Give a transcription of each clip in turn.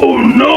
Oh no!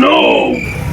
no!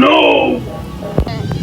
no!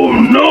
Oh no!